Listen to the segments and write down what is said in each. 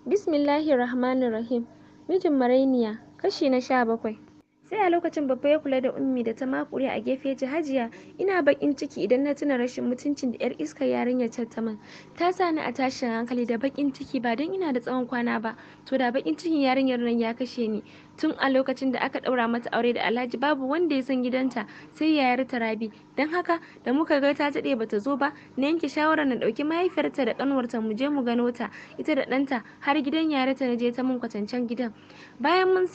Bismillahirrahmanirrahim. Mijin marainiya, kashi na 17. Sai a lokacin babba ya kula da Ummi da ta makure a gefe ya ce, Hajiya, ina bakin ciki idan na tuna rashin mutuncin da 'yar iskar yarinyar ta min. Ta sa ni a tashin hankali da bakin ciki ba don ina da tsawon kwana ba, to da bakin cikin yarinyar nan ya kashe ni. Tun a lokacin da aka daura mata aure da Alhaji babu wanda ya san gidanta sai yayar ta Rabi. Don haka da muka ga ta daɗe bata zo ba, na yanke shawarar na ɗauki mahaifiyarta da ƙanwarta mu je mu gano ta, ita da ɗanta har gidan yayarta na je ta mun kwatancen gidan. Bayan mun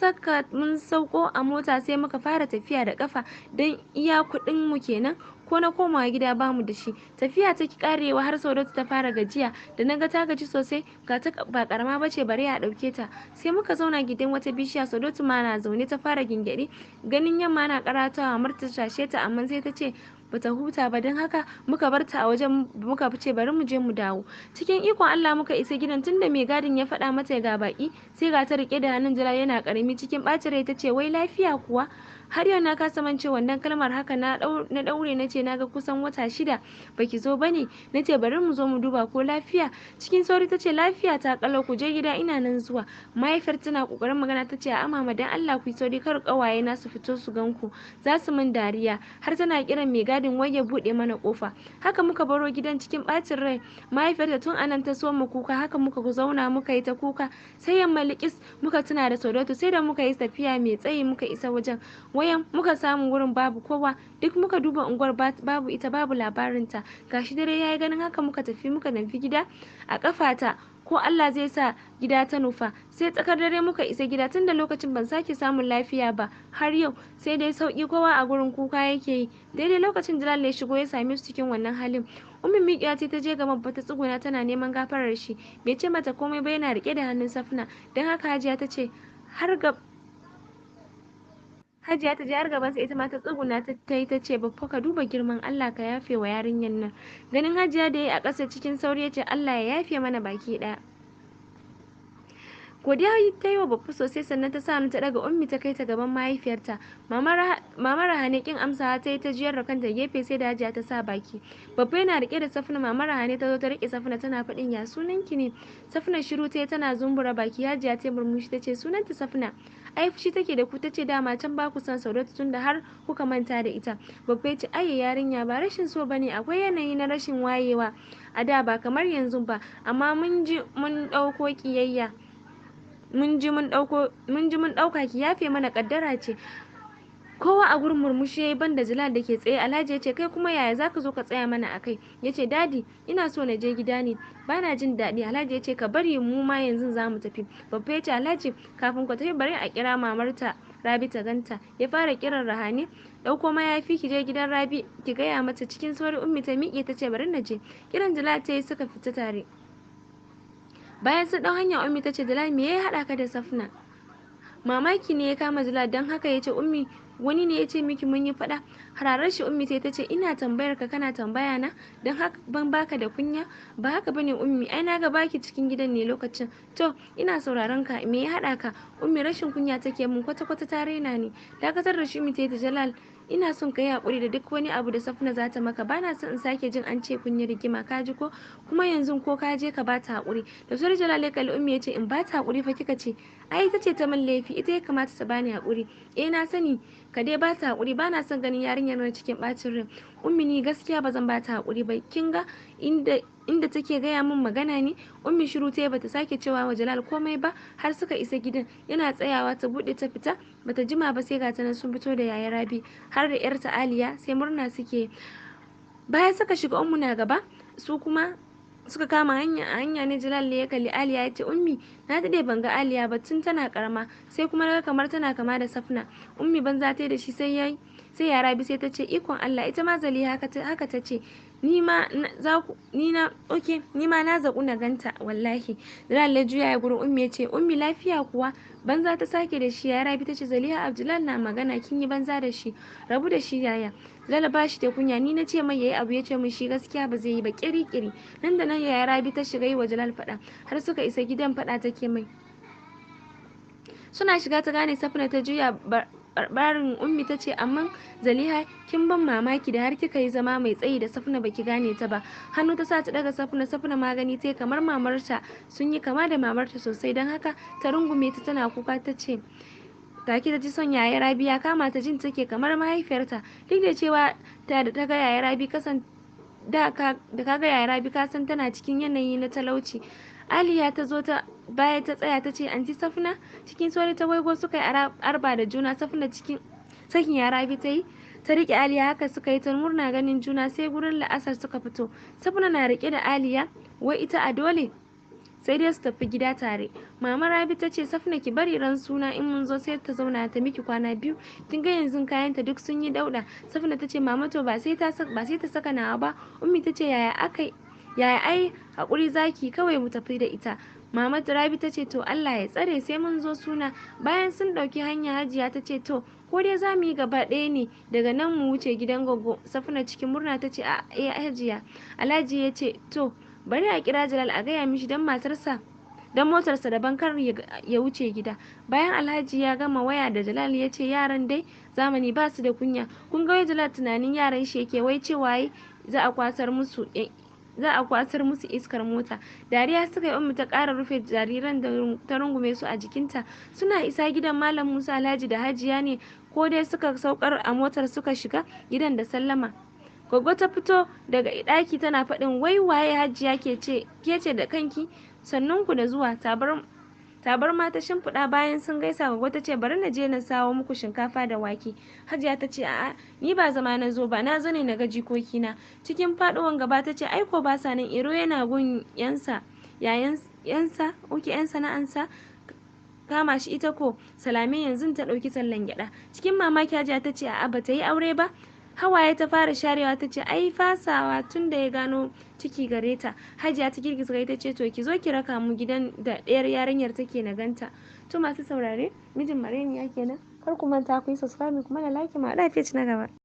sauko a mota sai muka fara tafiya da kafa don iya kuɗin mu kenan, ko na komawa gida bamu da shi. Tafiya ta ki karewa har Saudatu ta fara gajiya, da naga ta gaji sosai ga ta ba karama bace bare a dauke ta. Sai muka zauna gidan wata bishiya, Saudatu ma na zaune ta fara gingedi. Ganin yamma na karatawa Murta tashe ta, amma sai ta ce bata huta ba, don haka muka bar ta a wajen, muka ce bari mu je mu dawo. Cikin ikon Allah muka isa gidan, tunda mai gadin ya faɗa mata ga baki, sai ga ta rike da hannun Jalal yana karami. Cikin ɓacin rai tace, wai lafiya kuwa? Har yau na kasa mance wannan kalmar, haka na daure nace naga kusan wata 6 baki zo bane. Nace bari mu zo mu duba ko lafiya. Cikin sauri tace, lafiya ta kalau, ku je gida ina nan zuwa. Mahaifiyar tana kokarin magana tace, a mama dan Allah ku yi sauri, kar kawaye na su fito su ganku, za su min dariya. Har tana kiran mai gadin wai ya bude mana kofa. Haka muka baro gidan cikin bacin rai. Mahaifiyar tun anan ta so mu kuka, haka muka zauna muka yi ta kuka. Sai yamma likis muka tuna da Saudatu, sai da muka yi tafiya mai tsayi muka isa wajen. Wayan muka samu wurin babu kowa, duk muka duba unguwar babu ita, babu labarinta. Gashi dare yayi, ganin haka muka nufi gida a kafata, ko Allah zai sa gida ta nufa. Sai tsakar dare muka isa gida, tunda lokacin ban sake samun lafiya ba har yau, sai dai sauki, kowa a gurin kuka yake yi. Daidai lokacin Jalal ya shigo ya same su cikin wannan halin. Ummi miƙiya ce ta je ga babba ta tsuguna tana neman gafarar shi. Bai ce mata komai ba, yana rike da hannun Safna. Dan haka Hajiya ta ce Hajiya ta je har gabansa, ita ma ta tsuguna ta ce, baffa ka duba girman Allah ka yafe wa yarinyar nan. Ganin Hajiya da yayi a ƙasa, cikin sauri ya ce, Allah ya yafe mana baki ɗaya. Godiya ta yi wa Baffa sosai, sannan ta sa ta daga Ummi ta kai ta gaban mahaifiyarta. Mama Rahane kin amsawa ta yi, ta jiyar da kanta gefe, sai da Hajiya ta sa baki. Baffa yana rike da Safna, Mama Rahane ta zo ta rike Safna tana faɗin, ya sunan ki ne? Safna shiru ta yi tana zumbura baki. Hajiya ta murmushi ta ce, sunanta Safna. Ai fushi take da ku, ta ce dama can ba ku san Saudatu tunda har kuka manta da ita. Baffa ya ce, ayye yarinya, ba rashin so bane, akwai yanayi na rashin wayewa a da, ba kamar yanzu ba, amma mun ji mun ɗauko kiyayya. Mun ji mun ɗauka ki yafe mana, kaddara ce. Kowa a gurin murmushi yayi banda Jalal da ke tsaye. Alhaji ya ce, kai kuma yaya zaka zo ka tsaya mana akai? Ya ce, dadi ina so na je gida ne, bana jin daɗi. Alhaji ya ce, ka bari mu ma yanzu za mu tafi. Babba ya ce, Alhaji kafin ku tafi bari a kira mamarta Rabi ta ganta. Ya fara kiran Rahane, ɗauko mayafi ki je gidan Rabi ki gaya mata. Cikin sauri Ummi ta miƙe ta ce, bari na je. Kiran Jalal ta yi, suka fita tare. Bayan sun ɗau hanya, Ummi ta ce, Jalal me ya haɗa ka da Safna? Mamaki ne ya kama Jalal, don haka ya ce, Ummi wani ne ya ce miki mun yi faɗa? Hararar shi Ummi ta ce, ina tambayar ka kana tambaya na, don haka ban baka da kunya? Ba haka bane Ummi, ai na ga baki cikin gidan ne lokacin. To ina sauraron ka, me ya haɗa ka? Ummi rashin kunya take mun, kwata-kwata ta raina ni. Dakatar da shi Ummi ta Jalal, ina son ka yi haƙuri da duk wani abu da Safna za ta maka. Bana son in sake jin an ce kun yi rigima, ka ji ko? Kuma yanzu ko ka je ka bata haƙuri. Da sauri Jalal ya kalli Ummi ya ce, in bata haƙuri fa kika ce? Ai ita ce ta min laifi, ita ya kamata ta bani haƙuri. Na sani, ka dai bata haƙuri, bana son ganin yarinyar nan cikin ɓacin rai. Ummi ni gaskiya ba zan bata haƙuri ba. Kin ga inda take gaya min magana ne? Ummi shiru ta yi, bata sake cewa wa Jalal komai ba har suka isa gidan. Yana tsayawa ta buɗe ta fita, bata jima ba sai ga ta nan sun fito da yaya Rabi har da yarta Aliya, sai murna suke. Bayan suka shiga, Ummu na gaba, su kuma suka kama hanya ne. Jalal ne ya kalli Aliya ya ce, Ummi na daɗe ban ga Aliya ba tun tana karama, sai kuma naga kamar tana kama da Safna. Ummi banza ta da shi, sai ya Rabi sai ta ce, ikon Allah, ita ma Zaliha haka ta ce. Ni ma na zaƙu na ganta wallahi. Jalal ya juya ya gurin Ummi ya ce, Ummi lafiya kuwa? Banza ta sake da shi. Ya Rabi ta ce, Zaliha Abdullah na magana, kin yi banza da shi, rabu da shi yaya. Jalal ba shi da kunya, ni na ce mai yayi abu ya ce min shi gaskiya ba zai yi ba, kiri. Nan da nan Yaya Rabi ta shiga yi wa Jalal faɗa, har suka isa gidan faɗa take mai. Suna shiga ta gane Safna, ta juya barin Ummi ta ce amma Zaliha kin ban mamaki da har kika yi zama mai tsayi da Safna baki gane ta ba. Hannu ta sa ta daga Safna magani tai kamar mamarta, sun yi kama da mamarta sosai, don haka ta rungume ta tana kuka ta ce take ta ji son yaya Rabi ya kama ta, jin take kamar mahaifiyarta, duk da cewa da ta ga yaya Rabi da kaga yaya Rabi ka san tana cikin yanayi na talauci. Aliya ta zo ta baya ta tsaya ta ce anti Safna, cikin sauri ta waigo suka yi arba da juna. Safna cikin sakin yaya Rabi ta yi ta rike Aliya, haka suka yi ta murna ganin juna sai gurin la'asar suka fito. Safna na rike da Aliya, wai ita a dole sai dai su tafi gida tare. Mama Rabi ta ce Safna ki bari ran suna in mun zo sai ta zauna ta miki kwana biyu, kin ga yanzu kayanta duk sun yi dauda. Safna ta ce mama to ba sai ta saka nawa ba. Ummi ta ce yaya ai hakuri zaki, kawai mu tafi da ita. Mama Rabi ta ce to Allah ya tsare sai mun zo suna. Bayan sun dauki hanya Hajiya ta ce to ko dai za mu yi gaba ɗaya ne daga nan mu wuce gidan Goggo. Safna cikin murna ta ce a Hajiya. Alhaji ya ce to bari a kira Jalal a gaya mishi dan motarsa daban kar ya wuce gida. Bayan Alhaji ya gama waya da Jalal ya ce yaran dai zamani ba su da kunya. Kun ga wai Jalal tunanin yaran shi yake, wai cewa za a kwasar musu iskar mota. Dariya suka yi. Ummi ta ƙara rufe jariran da ta rungume su a jikinta. Suna isa gidan Malam Musa, Alhaji da Hajiya ne ko dai suka saukar a motar suka shiga gidan da sallama. Goggo ta fito daga ɗaki tana faɗin wai waye Hajiya ke ce da kanki, sannunku da zuwa. Tabarma ta shimfiɗa. Bayan sun gaisa Goggo ta ce bari na je na sawo muku shinkafa da wake. Hajiya ta ce a'a ni ba zama na zo ba, na zo ne na ga jikokina. Cikin faɗuwan gaba ta ce aiko ba sa nan, Iro yana gun yansa sana'ansa kama shi, ita ko Salame yanzu ta ɗauki tallan gyaɗa. Cikin mamaki Hajiya ta ce a'a ba ta yi aure ba. Hawaye ta fara sharewa ta ce ai fasawa tun da ya gano ciki gare ta. Hajiya ta girgiza kai ta ce to ki zo ki raka mu gidan da ɗayar yarinyar take na ganta. To masu saurare, mijin Mareniya kenan. Kar ku manta ku yi subscribe kuma da like, mu haɗa na gaba.